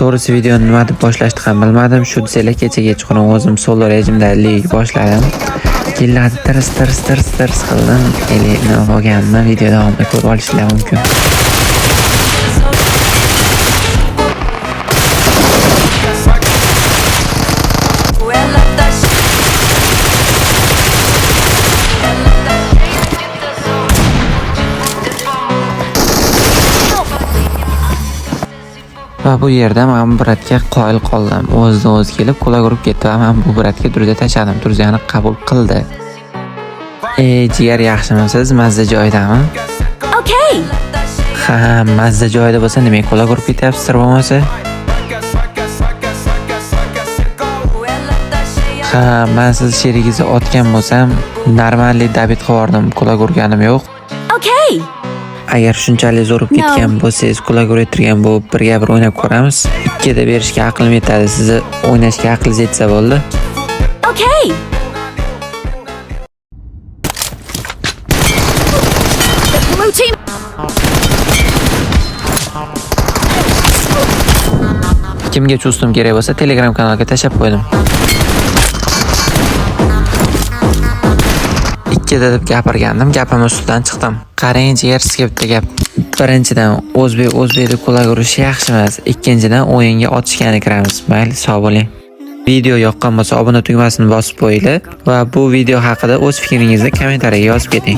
To'g'risi videoni nima deb boshlashni ham bilmadim. Shu desa kecha kechqurun o'zim solo rejimda lig boshladim. Yillarni tirs qildim. Nima bo'lganini video davomida ko'rib olishingiz mumkin. Va bu yerda men bu bratga qoyil qoldim. O'z kelib quloq urib ketdi va men bu bratga durda tashladim. Turzani qabul qildi. Jigar yaxshimisiz? Mazza joyidami? Okay. Ha, mazza joyida bo'lsa nimaga quloq urib ketyapsiz bo'lmasa? Ha, men siz sherigingizni otgan bo'lsam, normalniy dabit qilib quloq urganim yo'q. Okay. Agar shunchalik zo'r ketgan bo'lsangiz, quloq urayotgan bo'lib, birga bir o'ynab ko'ramiz. 2 da berishga aqlim yetadi. Sizni o'ynashga aqlingiz yetsa bo'ldi. Okay. Blue team. Kimga chustum kerak bo'lsa, Telegram kanaliga tashlab qo'ydim. 2 da deb gapirgandim, gapim ustidan chiqdim. Qarang, jigar sizga bitta gap. Birinchidan, o'zbek deb quloq urish yaxshi emas. Ikkinchidan, o'yinga otishgani kiramiz. Mayli, sog' bo'ling. Video yoqqan bo'lsa, obuna tugmasini bosib qo'yinglar va bu video haqida o'z fikringizni kommentariyaga yozib keting.